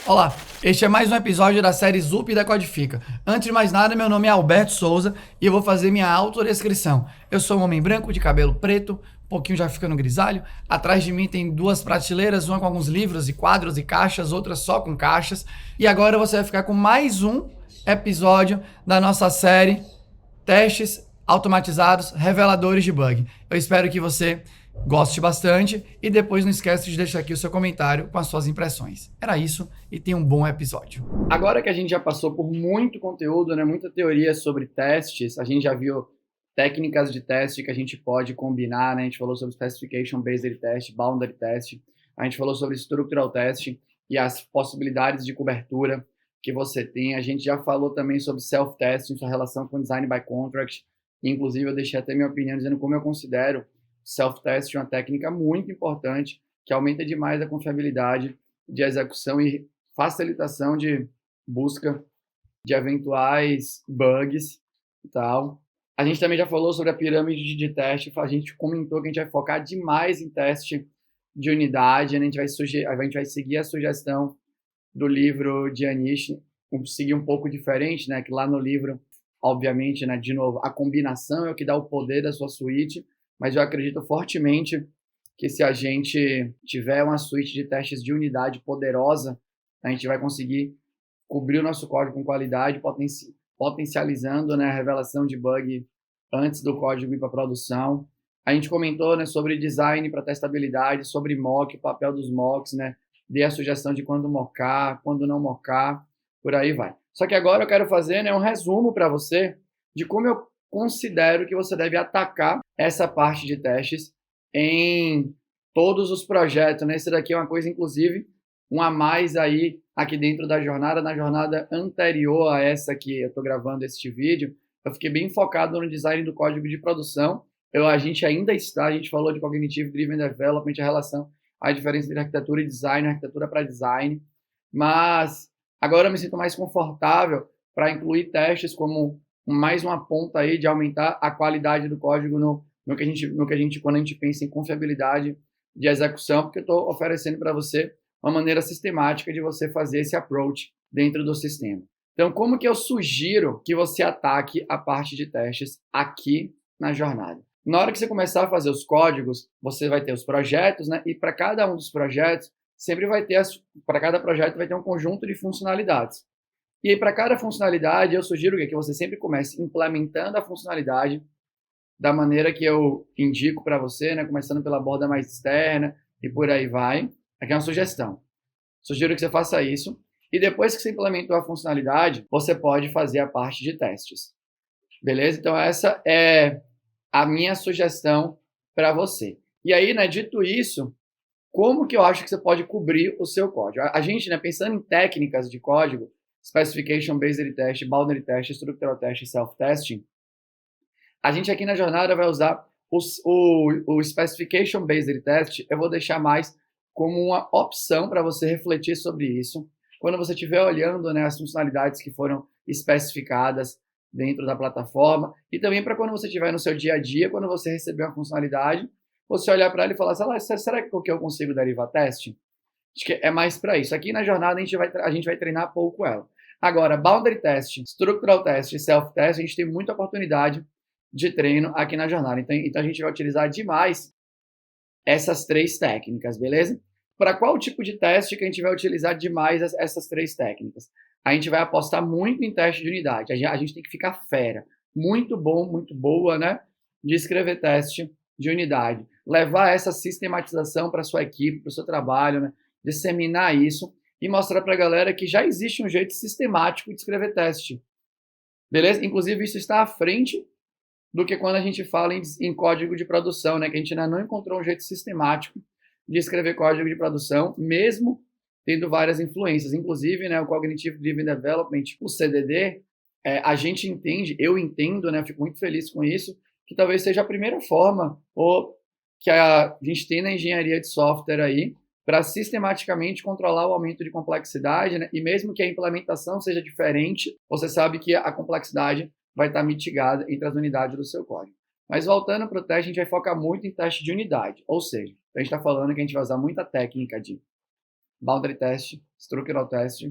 Olá, este é mais um episódio da série Zup da Codifica. Antes de mais nada, meu nome é Alberto Souza e eu vou fazer minha autodescrição. Eu sou um homem branco de cabelo preto, um pouquinho já ficando grisalho. Atrás de mim tem duas prateleiras, uma com alguns livros e quadros e caixas, outra só com caixas. E agora você vai ficar com mais um episódio da nossa série Testes Automatizados Reveladores de Bug. Eu espero que você goste bastante e depois não esquece de deixar aqui o seu comentário com as suas impressões. Era isso e tenha um bom episódio. Agora que a gente já passou por muito conteúdo, né, muita teoria sobre testes, a gente já viu técnicas de teste que a gente pode combinar, né? A gente falou sobre Specification Based Test, Boundary Test, a gente falou sobre Structural Test e as possibilidades de cobertura que você tem. A gente já falou também sobre Self-Testing, sua relação com Design by Contract. Inclusive, eu deixei até minha opinião dizendo como eu considero Self-Test uma técnica muito importante que aumenta demais a confiabilidade de execução e facilitação de busca de eventuais bugs e tal. A gente também já falou sobre a pirâmide de teste, a gente comentou que a gente vai focar demais em teste de unidade, a gente vai seguir a sugestão do livro de Anish, seguir um pouco diferente, né? Que lá no livro, obviamente, né, de novo, a combinação é o que dá o poder da sua suíte, mas eu acredito fortemente que se a gente tiver uma suíte de testes de unidade poderosa, a gente vai conseguir cobrir o nosso código com qualidade, potencializando, né, a revelação de bug antes do código ir para produção. A gente comentou, né, sobre design para testabilidade, sobre mock, o papel dos mocks, né? Dei a sugestão de quando mocar, quando não mocar, por aí vai. Só que agora eu quero fazer, né, um resumo para você de como eu considero que você deve atacar essa parte de testes em todos os projetos, né? Esse daqui é uma coisa, inclusive, um a mais aí aqui dentro da jornada, na jornada anterior a essa que eu estou gravando este vídeo, eu fiquei bem focado no design do código de produção. A gente ainda está, a gente falou de Cognitive Driven Development, a relação, a diferença entre arquitetura e design, arquitetura para design, mas agora eu me sinto mais confortável para incluir testes como mais uma ponta aí de aumentar a qualidade do código no que a gente, quando a gente pensa em confiabilidade de execução, porque eu estou oferecendo para você uma maneira sistemática de você fazer esse approach dentro do sistema. Então, como que eu sugiro que você ataque a parte de testes aqui na jornada? Na hora que você começar a fazer os códigos, você vai ter os projetos, né? E para cada um dos projetos, sempre vai ter, para cada projeto vai ter um conjunto de funcionalidades. E aí, para cada funcionalidade, eu sugiro que você sempre comece implementando a funcionalidade da maneira que eu indico para você, né? Começando pela borda mais externa e por aí vai. Aqui é uma sugestão. Sugiro que você faça isso. E depois que você implementou a funcionalidade, você pode fazer a parte de testes. Beleza? Então, essa é a minha sugestão para você. E aí, né, dito isso, como que eu acho que você pode cobrir o seu código? A gente, né, pensando em técnicas de código, Specification Based Test, Boundary Test, Structural Test e Self-Testing, a gente aqui na jornada vai usar o Specification Based Test, eu vou deixar mais como uma opção para você refletir sobre isso. Quando você estiver olhando, né, as funcionalidades que foram especificadas dentro da plataforma, e também para quando você estiver no seu dia a dia, quando você receber uma funcionalidade, você olhar para ela e falar assim, será que eu consigo derivar teste? Acho que é mais para isso. Aqui na jornada a gente vai treinar pouco ela. Agora, Boundary Test, Structural Test e Self-Test, a gente tem muita oportunidade de treino aqui na jornada. Então a gente vai utilizar demais essas três técnicas, beleza? Para qual tipo de teste que a gente vai utilizar demais essas três técnicas? A gente vai apostar muito em teste de unidade. A gente tem que ficar fera. Muito bom, muito boa, né? De escrever teste de unidade. Levar essa sistematização para a sua equipe, para o seu trabalho, né? Disseminar isso e mostrar para a galera que já existe um jeito sistemático de escrever teste. Beleza? Inclusive, isso está à frente do que quando a gente fala em código de produção, né? Que a gente ainda não encontrou um jeito sistemático de escrever código de produção, mesmo tendo várias influências. Inclusive, né, o Cognitive Driven Development, o CDD, a gente entende, eu entendo, né, fico muito feliz com isso, que talvez seja a primeira forma ou que a gente tem na engenharia de software aí para sistematicamente controlar o aumento de complexidade, né? E mesmo que a implementação seja diferente, você sabe que a complexidade vai estar mitigada entre as unidades do seu código. Mas voltando para o teste, a gente vai focar muito em teste de unidade, ou seja, a gente está falando que a gente vai usar muita técnica de boundary test, structural test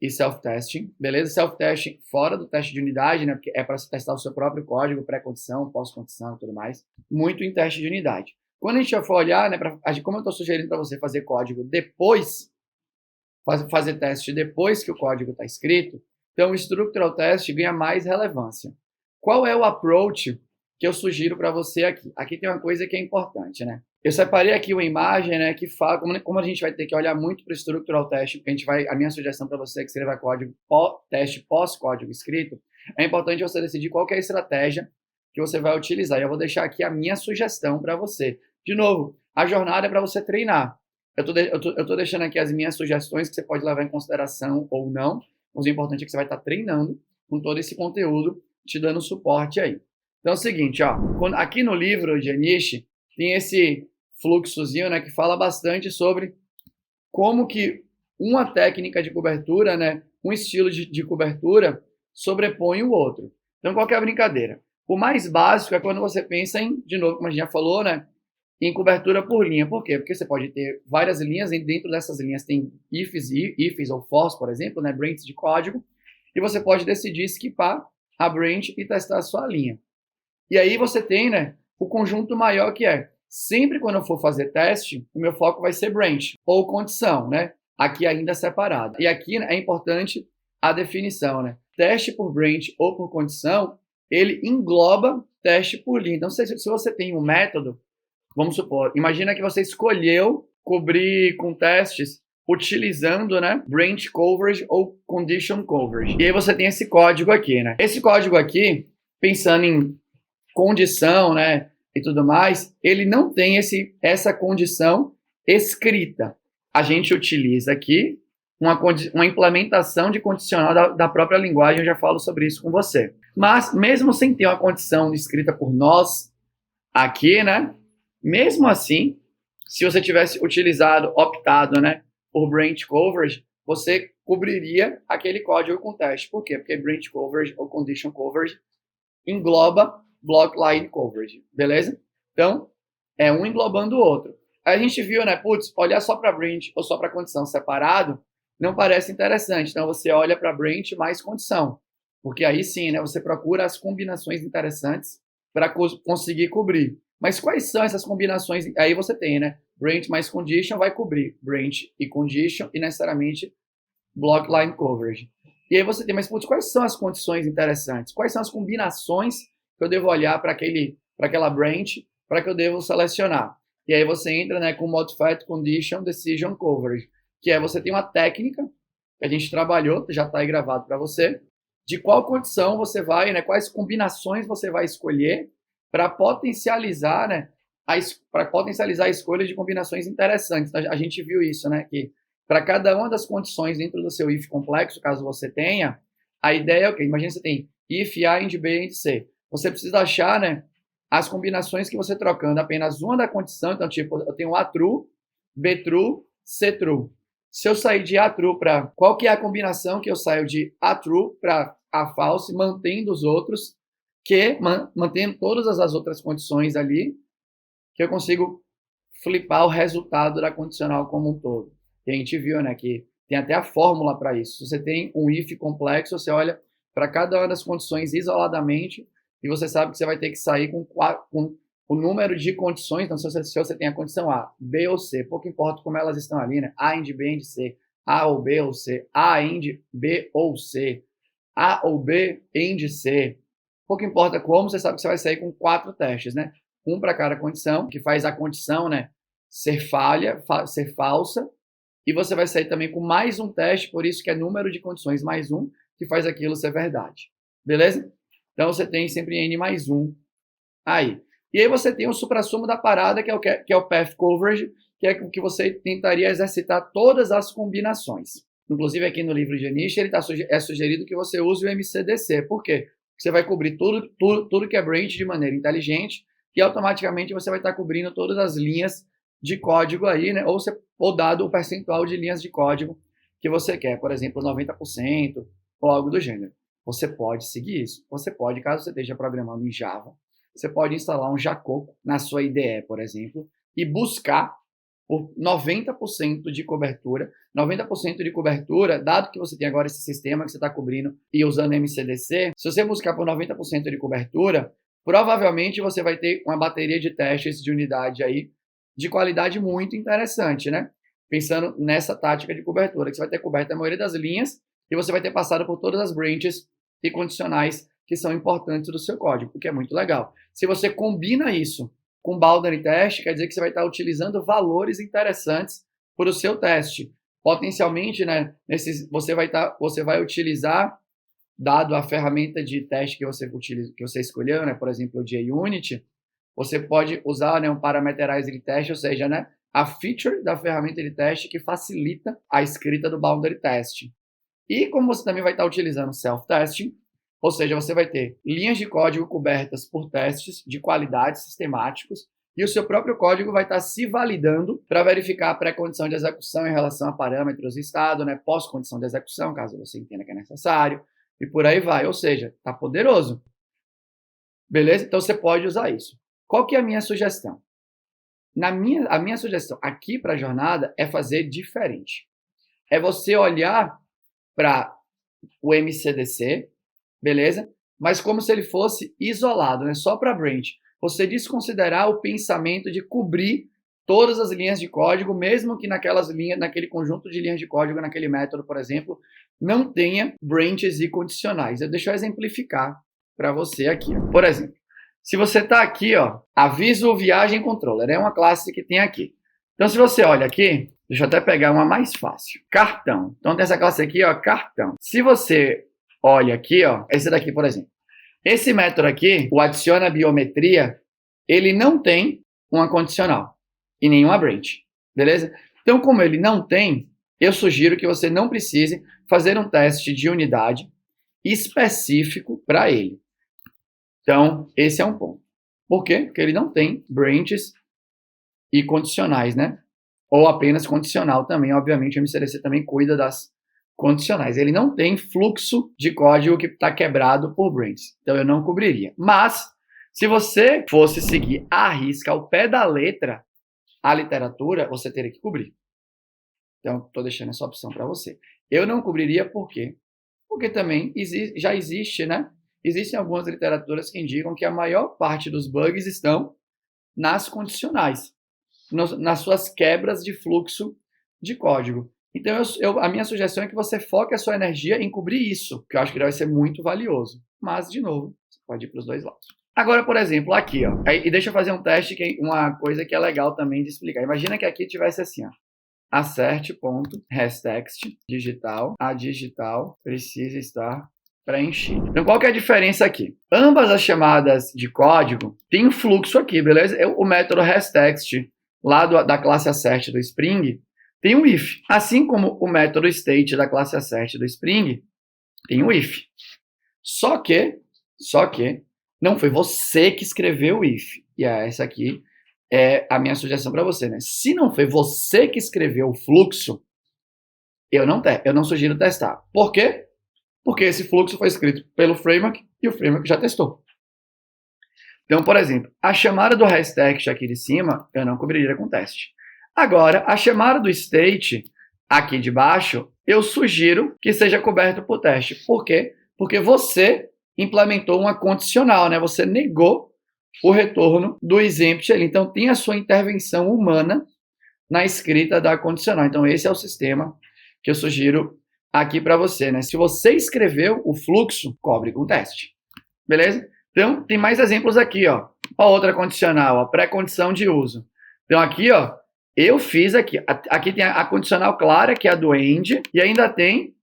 e self-testing, beleza? Self-testing fora do teste de unidade, né? Porque é para você testar o seu próprio código, pré-condição, pós-condição e tudo mais. Muito em teste de unidade. Quando a gente for olhar, né, como eu estou sugerindo para você fazer código depois, fazer teste depois que o código está escrito, então o structural test ganha mais relevância. Qual é o approach que eu sugiro para você aqui? Aqui tem uma coisa que é importante, né? Eu separei aqui uma imagem, né, que fala como a gente vai ter que olhar muito para o structural test, porque a minha sugestão para você é que escreva código teste pós-código escrito, é importante você decidir qual que é a estratégia que você vai utilizar. E eu vou deixar aqui a minha sugestão para você. De novo, a jornada é para você treinar. Eu tô deixando aqui as minhas sugestões que você pode levar em consideração ou não, mas o importante é que você vai estar treinando com todo esse conteúdo, te dando suporte aí. Então é o seguinte, ó, aqui no livro de Anish tem esse fluxozinho, né, que fala bastante sobre como que uma técnica de cobertura, né, um estilo de cobertura sobrepõe o outro. Então, qual que é a brincadeira? O mais básico é quando você pensa em, de novo, como a gente já falou, né, em cobertura por linha. Por quê? Porque você pode ter várias linhas, e dentro dessas linhas tem ifs ou fors, por exemplo, né, branches de código, e você pode decidir skipar a branch e testar a sua linha. E aí você tem, né, o conjunto maior que é, sempre quando eu for fazer teste, o meu foco vai ser branch ou condição, né? Aqui ainda separado. E aqui, né, é importante a definição, né? Teste por branch ou por condição, ele engloba teste por linha. Então, se você tem um método, vamos supor, imagina que você escolheu cobrir com testes utilizando, né, branch coverage ou condition coverage. E aí você tem esse código aqui, né? Esse código aqui, pensando em condição, né, e tudo mais, ele não tem essa condição escrita. A gente utiliza aqui uma implementação de condicional da própria linguagem, eu já falo sobre isso com você. Mas, mesmo sem ter uma condição escrita por nós aqui, né, mesmo assim, se você tivesse optado, né, por branch coverage, você cobriria aquele código com teste. Por quê? Porque branch coverage ou condition coverage engloba block line coverage, beleza? Então, é um englobando o outro. Aí a gente viu, né, putz, olhar só para branch ou só para condição separado não parece interessante. Então, você olha para branch mais condição, porque aí sim, né, você procura as combinações interessantes para conseguir cobrir. Mas quais são essas combinações? Aí você tem, né, branch mais condition vai cobrir branch e condition e necessariamente block line coverage. E aí você tem, mas putz, quais são as condições interessantes? Quais são as combinações que eu devo olhar para aquela branch, para que eu devo selecionar? E aí você entra, né, com Modified Condition Decision Coverage, que é você tem uma técnica que a gente trabalhou, já está aí gravado para você, de qual condição você vai, né, quais combinações você vai escolher para potencializar, né, a escolha de combinações interessantes. A gente viu isso, né, que para cada uma das condições dentro do seu if complexo, caso você tenha, a ideia é o quê? Imagina que você tem if A, and B, and C. Você precisa achar, né, as combinações que você trocando apenas uma da condição. Então, tipo, eu tenho A true, B true, C true. Se eu sair de A true para... Qual que é a combinação que eu saio de A true para A false, mantendo os outros, mantendo todas as outras condições ali, que eu consigo flipar o resultado da condicional como um todo. E a gente viu, né, que tem até a fórmula para isso. Se você tem um if complexo, você olha para cada uma das condições isoladamente e você sabe que você vai ter que sair com o número de condições. Então, se você tem a condição A, B ou C, pouco importa como elas estão ali, né? A, AND, B, AND, C, A ou B ou C, A, AND, B ou C, A ou B, AND, C. Pouco importa como, você sabe que você vai sair com 4 testes, né? Um para cada condição, que faz a condição, né, ser falsa, e você vai sair também com mais um teste, por isso que é número de condições mais um, que faz aquilo ser verdade. Beleza? Então, você tem sempre N mais 1 aí. E aí você tem o suprassumo da parada, que é o path coverage, que é o que você tentaria exercitar todas as combinações. Inclusive, aqui no livro de Anish, é sugerido que você use o MCDC. Por quê? Porque você vai cobrir tudo que é branch de maneira inteligente, e automaticamente você vai estar cobrindo todas as linhas de código aí, né? Ou dado o percentual de linhas de código que você quer, por exemplo, 90% ou algo do gênero. Você pode seguir isso. Você pode, caso você esteja programando em Java, você pode instalar um Jacoco na sua IDE, por exemplo, e buscar por 90% de cobertura. 90% de cobertura, dado que você tem agora esse sistema que você está cobrindo e usando MCDC, se você buscar por 90% de cobertura, provavelmente você vai ter uma bateria de testes de unidade aí de qualidade muito interessante, né? Pensando nessa tática de cobertura, que você vai ter coberto a maioria das linhas e você vai ter passado por todas as branches e condicionais que são importantes do seu código, o que é muito legal. Se você combina isso com boundary test, quer dizer que você vai estar utilizando valores interessantes para o seu teste. Potencialmente, né, você vai utilizar, dado a ferramenta de teste que você escolheu, né, por exemplo, o JUnit, você pode usar, né, um parameterizer de teste, ou seja, né, a feature da ferramenta de teste que facilita a escrita do boundary test. E como você também vai estar utilizando self-testing, ou seja, você vai ter linhas de código cobertas por testes de qualidade sistemáticos e o seu próprio código vai estar se validando para verificar a pré-condição de execução em relação a parâmetros e estado, né, pós-condição de execução, caso você entenda que é necessário, e por aí vai. Ou seja, está poderoso. Beleza? Então você pode usar isso. Qual que é a minha sugestão? A minha sugestão aqui para a jornada é fazer diferente. É você olhar para o MCDC, beleza? Mas como se ele fosse isolado, né? Só para branch. Você desconsiderar o pensamento de cobrir todas as linhas de código, mesmo que naquele conjunto de linhas de código, naquele método, por exemplo, não tenha branches e condicionais. Deixa eu exemplificar para você aqui. Ó. Por exemplo, se você está aqui, ó, aviso viagem controller, é uma classe que tem aqui. Então, se você olha aqui, deixa eu até pegar uma mais fácil. Cartão. Então, tem essa classe aqui, ó, cartão. Se você olha aqui, ó, esse daqui, por exemplo. Esse método aqui, o adiciona biometria, ele não tem uma condicional e nenhuma branch, beleza? Então, como ele não tem, eu sugiro que você não precise fazer um teste de unidade específico para ele. Então, esse é um ponto. Por quê? Porque ele não tem branches e condicionais, né? Ou apenas condicional também. Obviamente, o MCDC também cuida das condicionais. Ele não tem fluxo de código que está quebrado por branches. Então, eu não cobriria. Mas, se você fosse seguir à risca, ao pé da letra, a literatura, você teria que cobrir. Então, estou deixando essa opção para você. Eu não cobriria por quê? Porque também já existe, né? Existem algumas literaturas que indicam que a maior parte dos bugs estão nas condicionais, nas suas quebras de fluxo de código. Então, a minha sugestão é que você foque a sua energia em cobrir isso, que eu acho que vai ser muito valioso. Mas, de novo, você pode ir para os dois lados. Agora, por exemplo, aqui, ó, e deixa eu fazer um teste, uma coisa que é legal também de explicar. Imagina que aqui tivesse assim, ó, acerte.restext digital, a digital precisa estar preenchido. Então, qual que é a diferença aqui? Ambas as chamadas de código têm um fluxo aqui, beleza? O método restext, lá da classe assert do Spring, tem um if. Assim como o método state da classe assert do Spring, tem um if. Só que, não foi você que escreveu o if. E essa aqui é a minha sugestão para você, né? Se não foi você que escreveu o fluxo, eu não sugiro testar. Por quê? Porque esse fluxo foi escrito pelo framework e o framework já testou. Então, por exemplo, a chamada do restext aqui de cima, eu não cobriria com teste. Agora, a chamada do state aqui de baixo, eu sugiro que seja coberto por teste. Por quê? Porque você implementou uma condicional, né? Você negou o retorno do exempt ali. Então, tem a sua intervenção humana na escrita da condicional. Então, esse é o sistema que eu sugiro aqui para você, né? Se você escreveu o fluxo, cobre com teste. Beleza? Então, tem mais exemplos aqui, ó. Ó, outra condicional, ó, pré-condição de uso. Então, aqui, ó, eu fiz aqui. Aqui tem a condicional clara, que é a do end, e ainda tem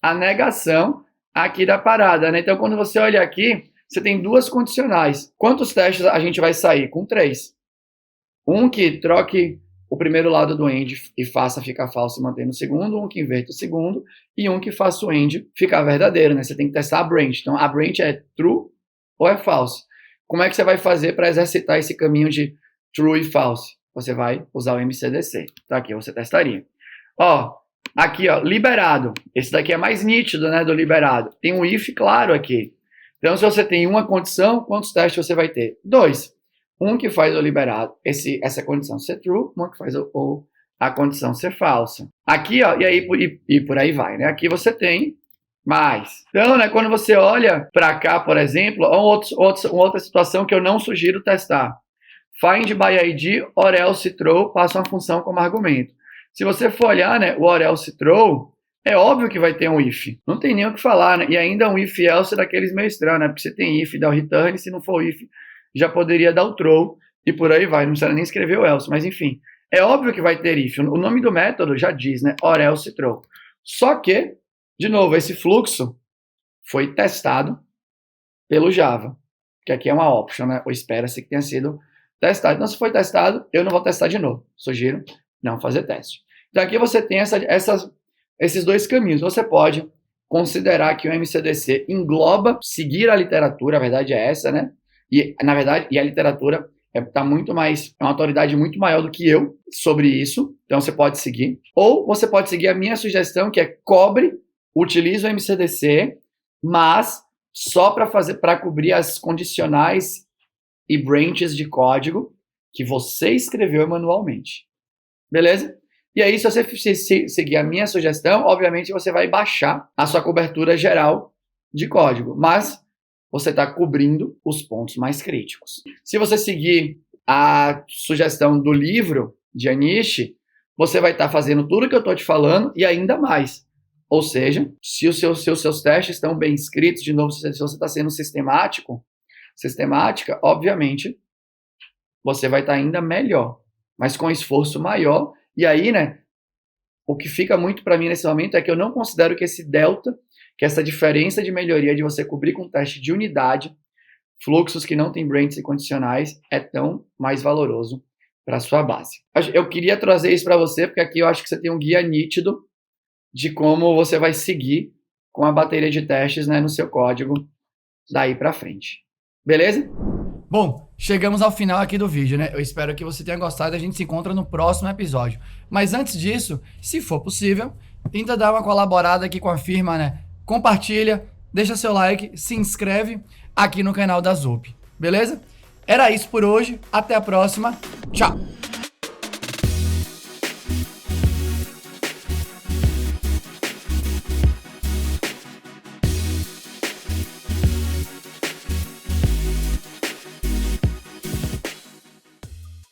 a negação aqui da parada, né? Então, quando você olha aqui, você tem duas condicionais. Quantos testes a gente vai sair? Com 3. Um que troque o primeiro lado do end e faça ficar falso e manter no segundo, um que inverta o segundo, e um que faça o end ficar verdadeiro, né? Você tem que testar a branch. Então, a branch é true ou é false? Como é que você vai fazer para exercitar esse caminho de true e false? Você vai usar o MCDC. Tá aqui, você testaria. Ó, aqui, ó, liberado. Esse daqui é mais nítido, né, do liberado. Tem um if claro aqui. Então, se você tem uma condição, quantos testes você vai ter? 2. Um que faz o liberado, essa condição ser true, uma que faz a condição ser falsa. Aqui, ó, e por aí vai, né? Aqui você tem mais. Então, né, quando você olha para cá, por exemplo, uma outra situação que eu não sugiro testar. Find by ID or else throw passa uma função como argumento. Se você for olhar, né, o or else throw, é óbvio que vai ter um if. Não tem nem o que falar, né? E ainda um if else daqueles meio estranhos, né? Porque você tem if, dá o return, se não for if, já poderia dar o throw e por aí vai. Não precisa nem escrever o else, mas enfim. É óbvio que vai ter if. O nome do método já diz, né? Or else throw. Só que, de novo, esse fluxo foi testado pelo Java, que aqui é uma option, né? Ou espera-se que tenha sido testado. Então, se foi testado, eu não vou testar de novo. Sugiro não fazer teste. Então, aqui você tem esses dois caminhos. Você pode considerar que o MCDC engloba seguir a literatura, a verdade é essa, né? E, na verdade, a literatura é uma autoridade muito maior do que eu sobre isso, então você pode seguir. Ou você pode seguir a minha sugestão, que é utilize o MCDC, mas só para cobrir as condicionais e branches de código que você escreveu manualmente. Beleza? E aí, se você seguir a minha sugestão, obviamente você vai baixar a sua cobertura geral de código, mas você está cobrindo os pontos mais críticos. Se você seguir a sugestão do livro de Anish, você vai estar fazendo tudo que eu estou te falando e ainda mais. Ou seja, se os seus testes estão bem escritos, de novo, se você está sendo sistemática, obviamente, você vai estar ainda melhor, mas com esforço maior. E aí, né, o que fica muito para mim nesse momento é que eu não considero que esse delta, que essa diferença de melhoria de você cobrir com teste de unidade, fluxos que não têm branches e condicionais, é tão mais valoroso para a sua base. Eu queria trazer isso para você, porque aqui eu acho que você tem um guia nítido de como você vai seguir com a bateria de testes, né, no seu código daí para frente. Beleza? Bom, chegamos ao final aqui do vídeo, né? Eu espero que você tenha gostado e a gente se encontra no próximo episódio. Mas antes disso, se for possível, tenta dar uma colaborada aqui com a firma, né? Compartilha, deixa seu like, se inscreve aqui no canal da Zup, beleza? Era isso por hoje, até a próxima, tchau!